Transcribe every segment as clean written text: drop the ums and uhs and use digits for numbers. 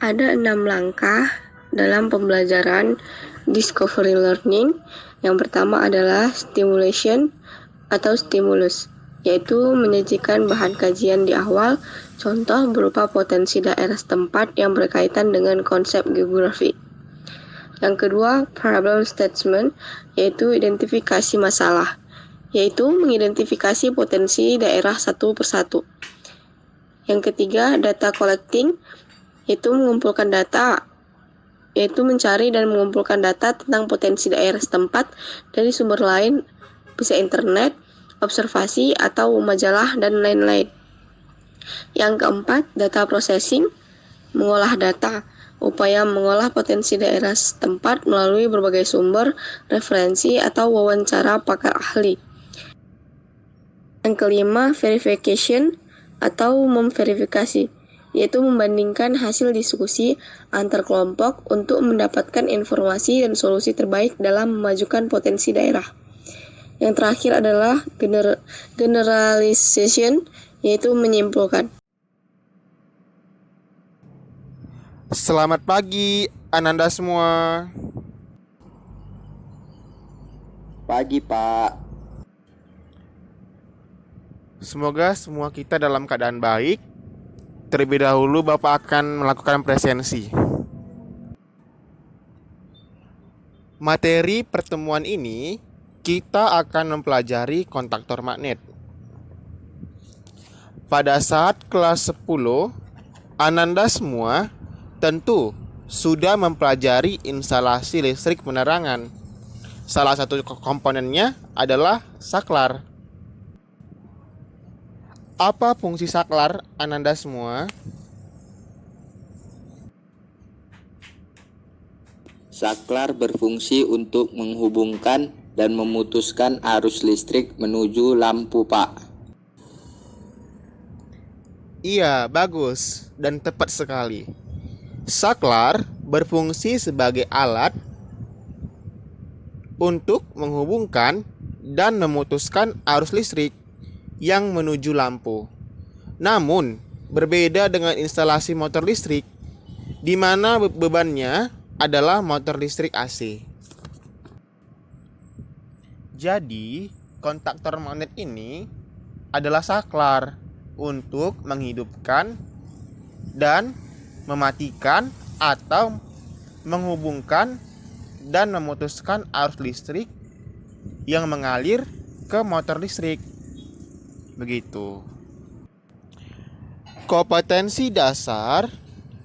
Ada 6 langkah dalam pembelajaran discovery learning. Yang pertama adalah stimulation atau stimulus, yaitu menyajikan bahan kajian di awal, contoh berupa potensi daerah setempat yang berkaitan dengan konsep geografi. Yang kedua, problem statement, yaitu identifikasi masalah, yaitu mengidentifikasi potensi daerah satu persatu. Yang ketiga, data collecting, yaitu mengumpulkan data, yaitu mencari dan mengumpulkan data tentang potensi daerah setempat dari sumber lain, bisa internet, observasi, atau majalah, dan lain-lain. Yang keempat, data processing, mengolah data, upaya mengolah potensi daerah setempat melalui berbagai sumber, referensi, atau wawancara pakar ahli. Yang kelima, verification atau memverifikasi, yaitu membandingkan hasil diskusi antar kelompok untuk mendapatkan informasi dan solusi terbaik dalam memajukan potensi daerah. Yang terakhir adalah generalization, yaitu menyimpulkan. Selamat pagi, Ananda semua. Pagi, Pak. Semoga semua kita dalam keadaan baik. Terlebih dahulu Bapak akan melakukan presensi. Materi pertemuan ini kita akan mempelajari kontaktor magnet. Pada saat kelas 10, Ananda semua tentu sudah mempelajari instalasi listrik penerangan. Salah satu komponennya adalah saklar. Apa fungsi saklar, Ananda semua? Saklar berfungsi untuk menghubungkan dan memutuskan arus listrik menuju lampu, Pak. Iya, bagus dan tepat sekali. Saklar berfungsi sebagai alat untuk menghubungkan dan memutuskan arus listrik yang menuju lampu. Namun, berbeda dengan instalasi motor listrik, di mana bebannya adalah motor listrik AC. Jadi, kontaktor magnet ini adalah saklar untuk menghidupkan dan mematikan atau menghubungkan dan memutuskan arus listrik yang mengalir ke motor listrik. Begitu. Kompetensi dasar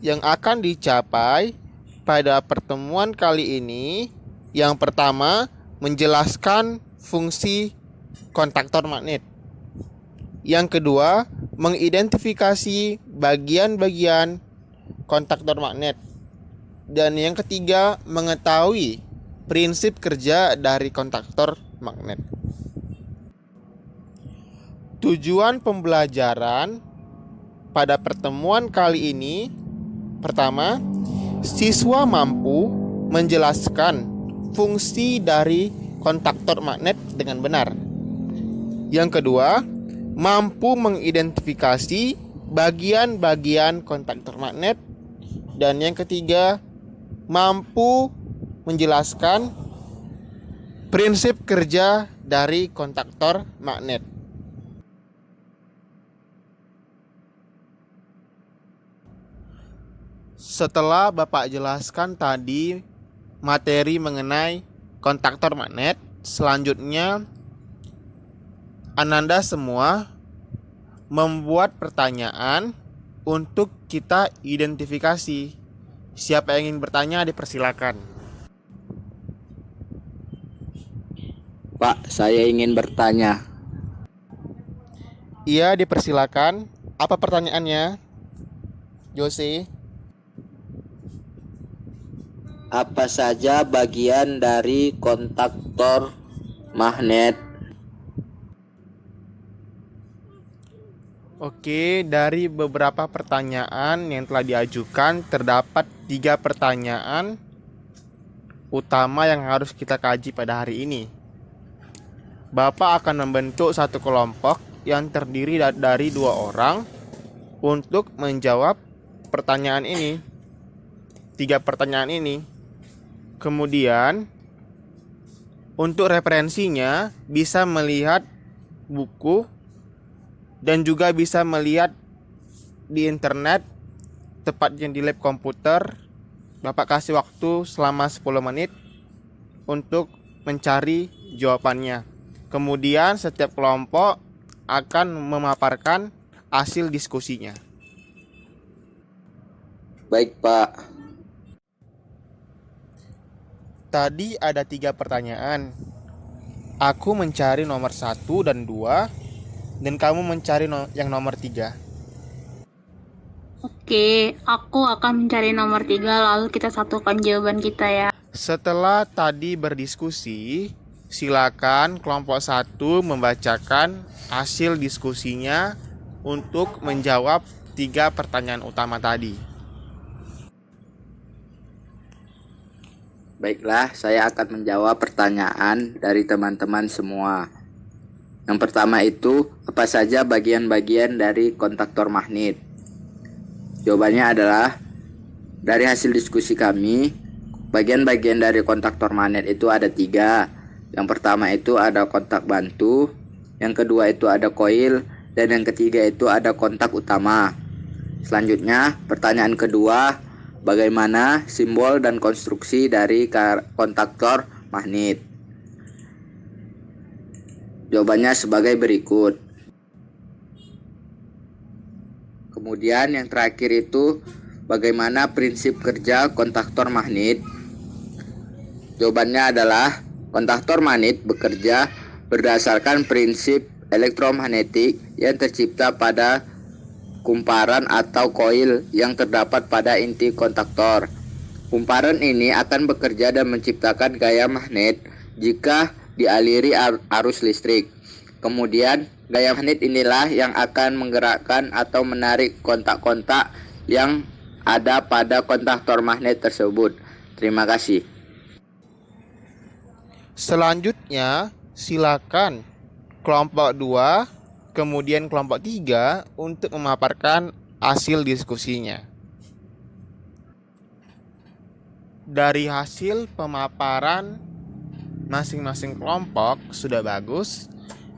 yang akan dicapai pada pertemuan kali ini, yang pertama, menjelaskan fungsi kontaktor magnet. Yang kedua, mengidentifikasi bagian-bagian kontaktor magnet. Dan yang ketiga, mengetahui prinsip kerja dari kontaktor magnet. Tujuan pembelajaran pada pertemuan kali ini, pertama, siswa mampu menjelaskan fungsi dari kontaktor magnet dengan benar. Yang kedua, mampu mengidentifikasi bagian-bagian kontaktor magnet. Dan yang ketiga, mampu menjelaskan prinsip kerja dari kontaktor magnet. Setelah Bapak jelaskan tadi materi mengenai kontaktor magnet, selanjutnya Ananda semua membuat pertanyaan untuk kita identifikasi. Siapa yang ingin bertanya dipersilakan. Pak, saya ingin bertanya. Iya, dipersilakan. Apa pertanyaannya, Jose? Apa saja bagian dari kontaktor magnet? Oke, dari beberapa pertanyaan yang telah diajukan, terdapat 3 pertanyaan utama yang harus kita kaji pada hari ini. Bapak akan membentuk satu kelompok yang terdiri dari 2 orang untuk menjawab pertanyaan ini. 3 pertanyaan ini. Kemudian untuk referensinya bisa melihat buku dan juga bisa melihat di internet, tepatnya di lab komputer. Bapak kasih waktu selama 10 menit untuk mencari jawabannya. Kemudian setiap kelompok akan memaparkan hasil diskusinya. Baik, Pak. Tadi ada 3 pertanyaan. Aku mencari nomor 1 dan 2, dan kamu mencari yang nomor 3. Oke, aku akan mencari nomor 3, lalu kita satukan jawaban kita ya. Setelah tadi berdiskusi, silakan kelompok 1 membacakan hasil diskusinya untuk menjawab 3 pertanyaan utama tadi. Baiklah, saya akan menjawab pertanyaan dari teman-teman semua. Yang pertama itu, apa saja bagian-bagian dari kontaktor magnet? Jawabannya adalah, dari hasil diskusi kami, bagian-bagian dari kontaktor magnet itu ada 3. Yang pertama itu ada kontak bantu, yang kedua itu ada koil, dan yang ketiga itu ada kontak utama. Selanjutnya, pertanyaan kedua, bagaimana simbol dan konstruksi dari kontaktor magnet? Jawabannya sebagai berikut. Kemudian yang terakhir itu, bagaimana prinsip kerja kontaktor magnet? Jawabannya adalah, kontaktor magnet bekerja berdasarkan prinsip elektromagnetik yang tercipta pada kumparan atau koil yang terdapat pada inti kontaktor. Kumparan ini akan bekerja dan menciptakan gaya magnet jika dialiri arus listrik. Kemudian, gaya magnet inilah yang akan menggerakkan atau menarik kontak-kontak yang ada pada kontaktor magnet tersebut. Terima kasih. Selanjutnya, silakan kelompok 2 kemudian kelompok 3 untuk memaparkan hasil diskusinya. Dari hasil pemaparan masing-masing kelompok sudah bagus,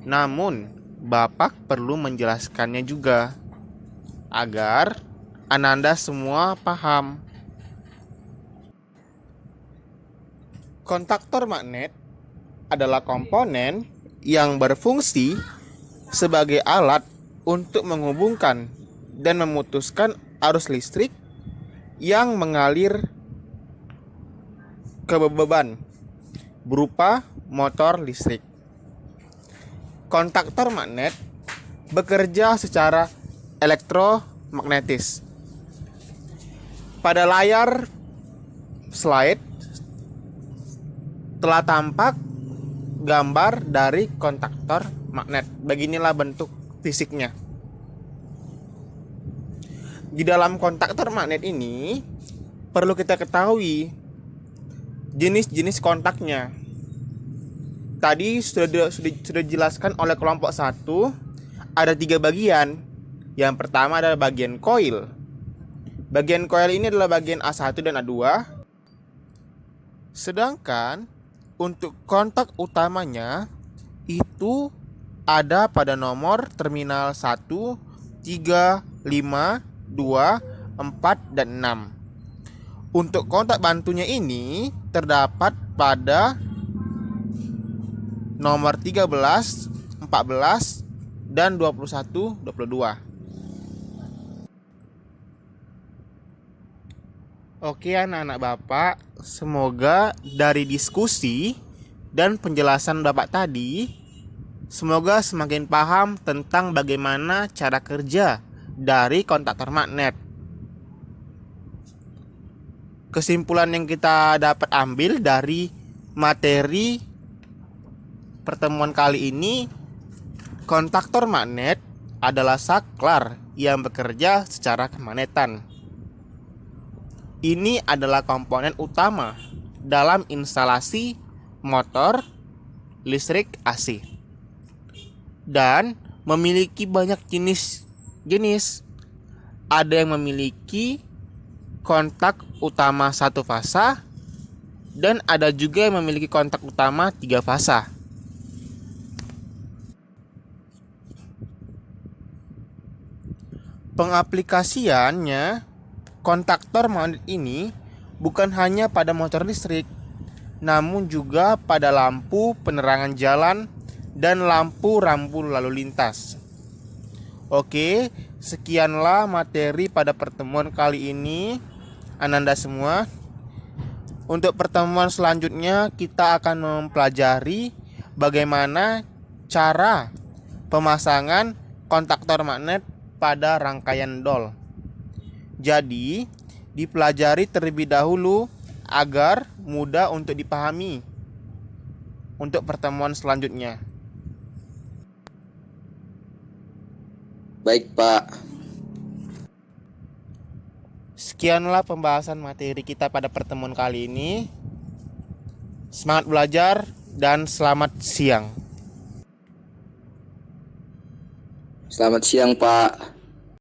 namun Bapak perlu menjelaskannya juga agar Ananda semua paham. Kontaktor magnet adalah komponen yang berfungsi sebagai alat untuk menghubungkan dan memutuskan arus listrik yang mengalir ke beban berupa motor listrik. Kontaktor magnet bekerja secara elektromagnetis. Pada layar slide telah tampak gambar dari kontaktor magnet. Beginilah bentuk fisiknya. Di dalam kontaktor magnet ini perlu kita ketahui jenis-jenis kontaknya. Tadi sudah dijelaskan oleh kelompok 1, ada 3 bagian. Yang pertama adalah bagian koil. Bagian koil ini adalah bagian A1 dan A2. Sedangkan untuk kontak utamanya itu ada pada nomor terminal 1, 3, 5, 2, 4, dan 6. Untuk kontak bantunya ini terdapat pada nomor 13, 14, dan 21, 22. Oke anak-anak Bapak, semoga dari diskusi dan penjelasan Bapak tadi, semoga semakin paham tentang bagaimana cara kerja dari kontaktor magnet. Kesimpulan yang kita dapat ambil dari materi pertemuan kali ini, kontaktor magnet adalah saklar yang bekerja secara kemagnetan. Ini adalah komponen utama dalam instalasi motor listrik AC dan memiliki banyak jenis. Ada yang memiliki kontak utama satu fasa dan ada juga yang memiliki kontak utama 3 fasa. Pengaplikasiannya, kontaktor magnet ini bukan hanya pada motor listrik, namun juga pada lampu penerangan jalan dan lampu rambu lalu lintas. Oke, sekianlah materi pada pertemuan kali ini, Ananda semua. Untuk pertemuan selanjutnya kita akan mempelajari bagaimana cara pemasangan kontaktor magnet pada rangkaian dol. Jadi, dipelajari terlebih dahulu agar mudah untuk dipahami untuk pertemuan selanjutnya. Baik, Pak. Sekianlah pembahasan materi kita pada pertemuan kali ini. Semangat belajar dan selamat siang. Selamat siang, Pak.